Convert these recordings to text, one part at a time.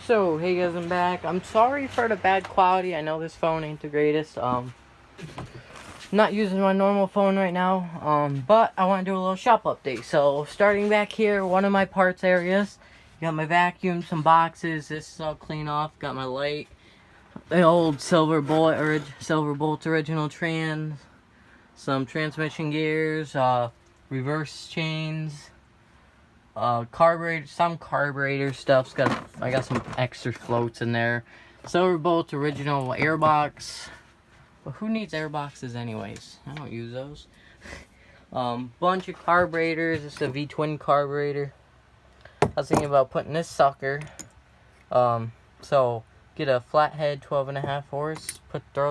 So, hey guys, I'm back. I'm sorry for the bad quality. I know this phone ain't the greatest. Not using my normal phone right now. But I want to do a little shop update. So, starting back here, one of my parts areas. Got my vacuum, some boxes. This is all clean off. Got my light. The old Silver Bolt original trans. Some transmission gears. Reverse chains. Carburetor, some carburetor stuff's I got some extra floats in there. Silverbolt original airbox. But who needs airboxes anyways? I don't use those. Bunch of carburetors. This is a V-twin carburetor. I was thinking about putting this sucker. So get a flathead 12.5 horse.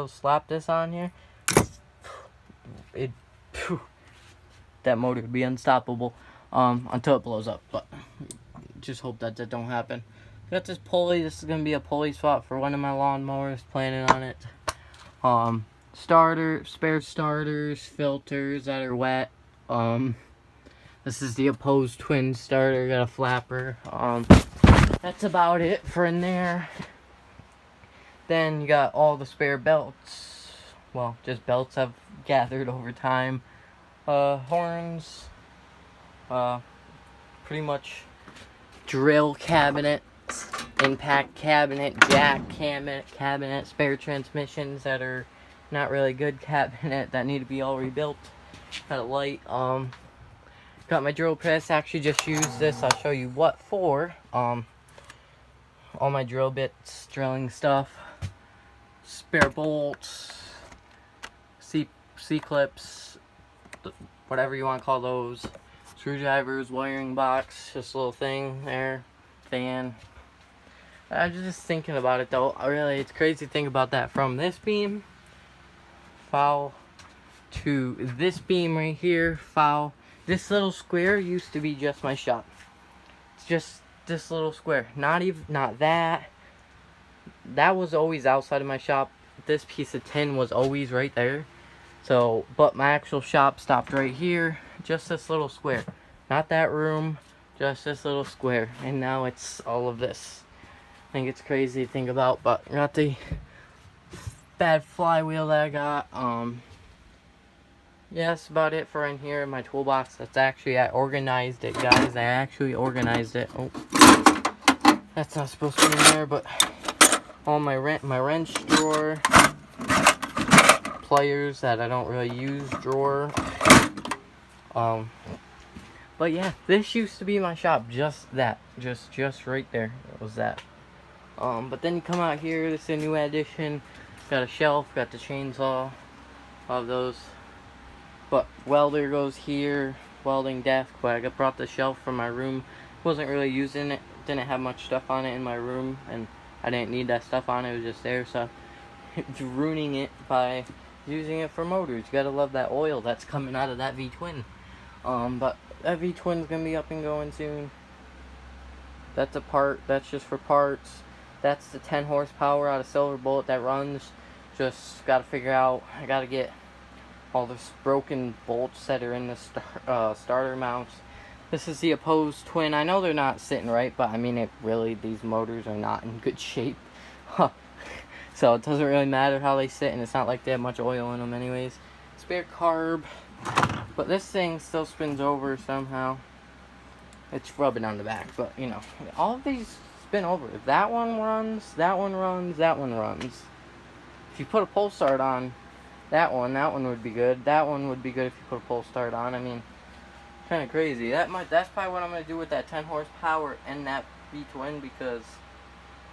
Slap this on here. That motor would be unstoppable. Until it blows up, but just hope that don't happen. Got this pulley. This is gonna be a pulley swap for one of my lawnmowers. Planning on it. Spare starters, filters that are wet. This is the opposed twin starter. Got a flapper. That's about it for in there. Then you got all the spare belts. Well, just belts I've gathered over time. Horns. Pretty much drill cabinet, impact cabinet, jack cabinet, spare transmissions that are not really good cabinet that need to be all rebuilt. Got a light. Got my drill press. Actually, just used this. I'll show you what for. All my drill bits, drilling stuff, spare bolts, C-clips, whatever you want to call those. Screwdrivers, wiring box, just a little thing there, fan. I was just thinking about it though. Really, it's crazy to think about that. From this beam, foul, to this beam right here, foul. This little square used to be just my shop. It's just this little square. Not that. That was always outside of my shop. This piece of tin was always right there. So, but my actual shop stopped right here. Just this little square. Not that room. Just this little square. And now it's all of this. I think it's crazy to think about. But got the bad flywheel that I got. Yeah, that's about it for in here in my toolbox. That's actually, I organized it, guys. I actually organized it. Oh, that's not supposed to be in there, but all my wrench drawer. Pliers that I don't really use drawer. But yeah, this used to be my shop. Just that, just right there. It was that. But then you come out here. This is a new addition. Got a shelf. Got the chainsaw. Of those. But welder goes here. Welding desk. But I brought the shelf from my room. Wasn't really using it. Didn't have much stuff on it in my room, and I didn't need that stuff on it. It was just there, so it's ruining it by using it for motors. You gotta love that oil that's coming out of that V-twin. But that V-twin's gonna be up and going soon. That's a part. That's just for parts. That's the 10 horsepower out of Silverbolt that runs. Just gotta figure out. I gotta get all the broken bolts that are in the starter mounts. This is the opposed twin. I know they're not sitting right, but I mean, these motors are not in good shape. So it doesn't really matter how they sit, and it's not like they have much oil in them anyways. Spare carb. But this thing still spins over somehow. It's rubbing on the back, but you know, all of these spin over. If that one runs, that one runs, that one runs. If you put a pull start on that one would be good. That one would be good if you put a pull start on. I mean, kind of crazy. That's probably what I'm going to do with that 10 horsepower and that V-twin, because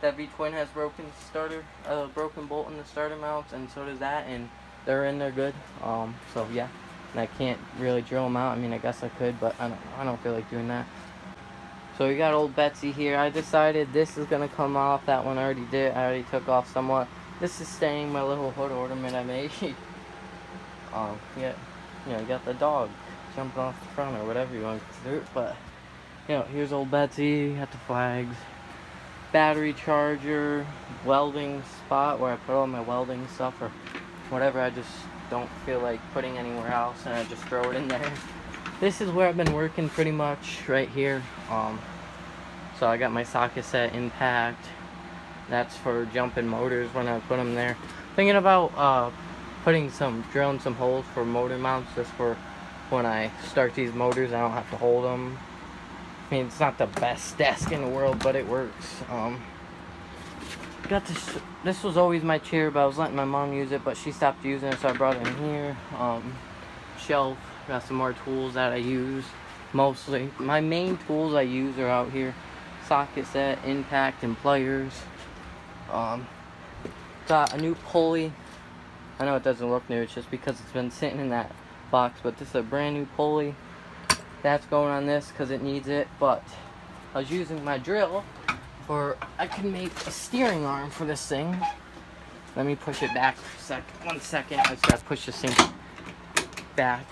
that V-twin has broken bolt in the starter mounts, and so does that, and they're in there good. So yeah, and I can't really drill them out. I mean, I guess I could, but I don't feel like doing that. So we got old Betsy here. I decided this is gonna come off. That one I already did. I already took off somewhat. This is staying, my little hood ornament I made. Yeah, you got the dog jumping off the front or whatever you want to do. But here's old Betsy. Got the flags. Battery charger, welding spot where I put all my welding stuff or whatever I just don't feel like putting anywhere else, and I just throw it in there. This is where I've been working pretty much, right here. So I got my socket set impact, That's for jumping motors when I put them there. Thinking about drilling some holes for motor mounts, just for when I start these motors I don't have to hold them. I mean, it's not the best desk in the world, but it works. Got this was always my chair, but I was letting my mom use it, but she stopped using it, so I brought it in here. Shelf, got some more tools that I use. Mostly my main tools I use are out here: socket set, impact, and pliers. Got a new pulley. I know it doesn't look new, it's just because it's been sitting in that box, but this is a brand new pulley. That's going on this because it needs it, but I was using my drill, or I can make a steering arm for this thing. Let me push it back for a second. 1 second. I just gotta push this thing back.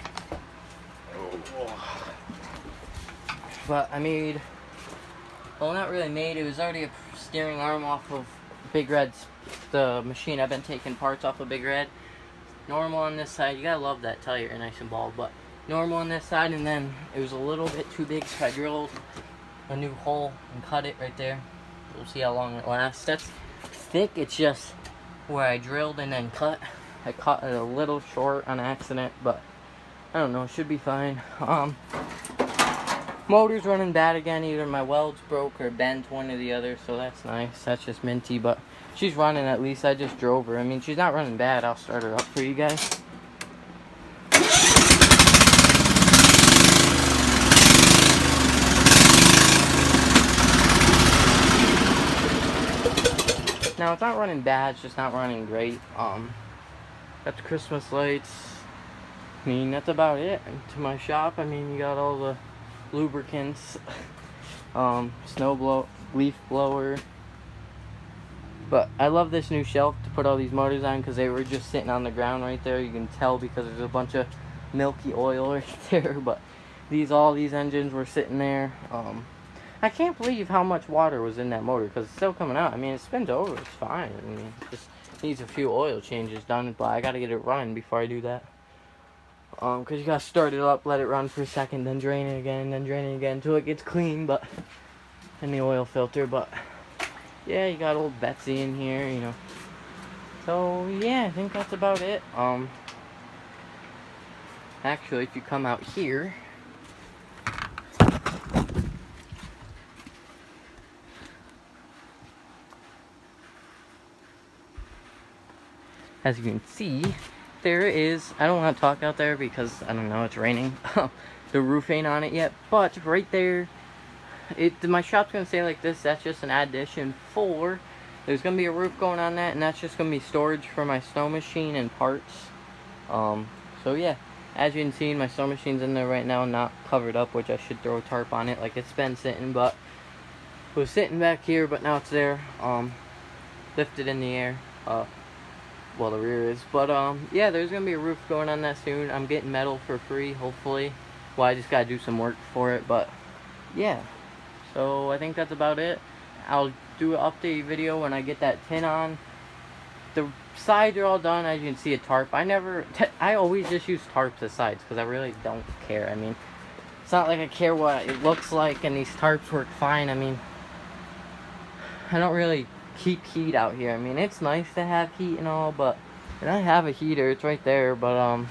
But I made, well, not really made, it was already a steering arm off of Big Red's, the machine I've been taking parts off of Big Red. Normal on this side, you gotta love that tire, nice and bald, but normal on this side, and then it was a little bit too big, so I drilled a new hole and cut it right there. We'll see how long it lasts. That's thick, it's just where I drilled and then cut. I cut it a little short on accident, but I don't know, it should be fine. Motor's running bad again, either my welds broke or bent, one or the other, so that's nice. That's just minty, but she's running at least. I just drove her. I mean, she's not running bad. I'll start her up for you guys. Now, it's not running bad, it's just not running great. Got the Christmas lights. I mean, that's about it. To my shop, I mean, you got all the lubricants, leaf blower. But I love this new shelf to put all these motors on, because they were just sitting on the ground right there. You can tell because there's a bunch of milky oil right there. But all these engines were sitting there. I can't believe how much water was in that motor, because it's still coming out. I mean, it spins over, it's fine. I mean, it just needs a few oil changes done, but I gotta get it running before I do that. Because you gotta start it up, let it run for a second, then drain it again, until it gets clean, but, and the oil filter. But yeah, you got old Betsy in here, you know. So yeah, I think that's about it. Actually, if you come out here, as you can see, there is, I don't want to talk out there because, I don't know, it's raining. The roof ain't on it yet, but right there, my shop's going to say like this, that's just an addition for, there's going to be a roof going on that, and that's just going to be storage for my snow machine and parts. So yeah, as you can see, my snow machine's in there right now, not covered up, which I should throw a tarp on it like it's been sitting, but it was sitting back here, but now it's there, lifted in the air. Well, the rear is, but yeah, there's gonna be a roof going on that soon. I'm getting metal for free, hopefully. Well, I just gotta do some work for it, but yeah. So I think that's about it. I'll do an update video when I get that tin on. The sides are all done. As you can see, a tarp. I always just use tarps as sides because I really don't care. I mean, it's not like I care what it looks like, and these tarps work fine. I mean, I don't really keep heat out here. I mean, it's nice to have heat and all, but, and I have a heater, it's right there, but I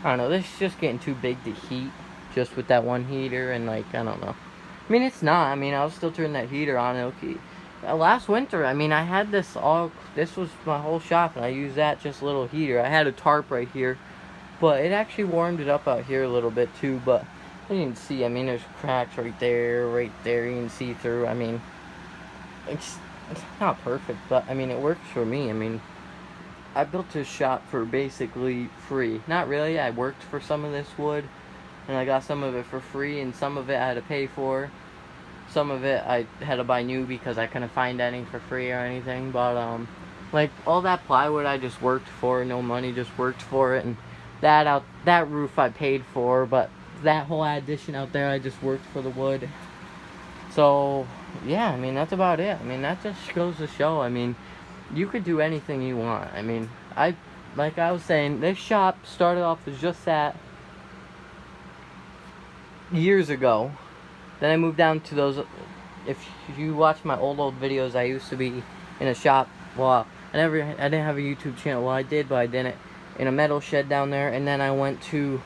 don't know, this is just getting too big to heat just with that one heater, and like, I don't know. I mean, it's not. I mean, I'll still turn that heater on. It'll keep, last winter, I mean, I had this was my whole shop, and I used that just a little heater. I had a tarp right here, but it actually warmed it up out here a little bit too, but you can see, I mean, there's cracks right there, you can see through. I mean, it's not perfect, but I mean, it works for me. I mean, I built this shop for basically free. Not really, I worked for some of this wood, and I got some of it for free, and some of it I had to pay for. Some of it I had to buy new because I couldn't find any for free or anything, but like all that plywood I just worked for, no money, just worked for it, and that roof I paid for, but that whole addition out there I just worked for the wood. So yeah, I mean, that's about it. I mean, that just goes to show, I mean, you could do anything you want. I mean, like I was saying, this shop started off as just that years ago. Then I moved down to those, if you watch my old videos, I used to be in a shop. Well, I didn't have a YouTube channel. Well, I did, but I didn't. In a metal shed down there, and then I went to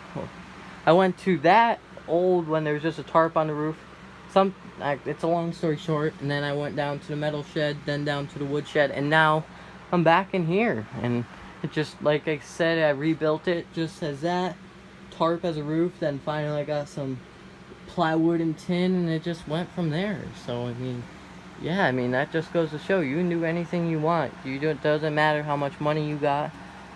that old when there was just a tarp on the roof. It's a long story short, and then I went down to the metal shed, then down to the wood shed, and now I'm back in here. And it just, like I said, I rebuilt it just as that tarp as a roof. Then finally I got some plywood and tin, and it just went from there. So I mean, yeah, I mean, that just goes to show you can do anything you want. It doesn't matter how much money you got.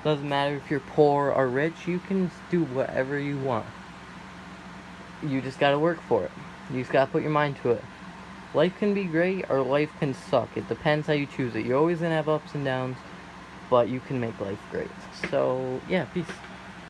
Doesn't matter if you're poor or rich. You can do whatever you want. You just gotta work for it. You just gotta put your mind to it. Life can be great or life can suck. It depends how you choose it. You're always gonna have ups and downs, but you can make life great. So, yeah, peace.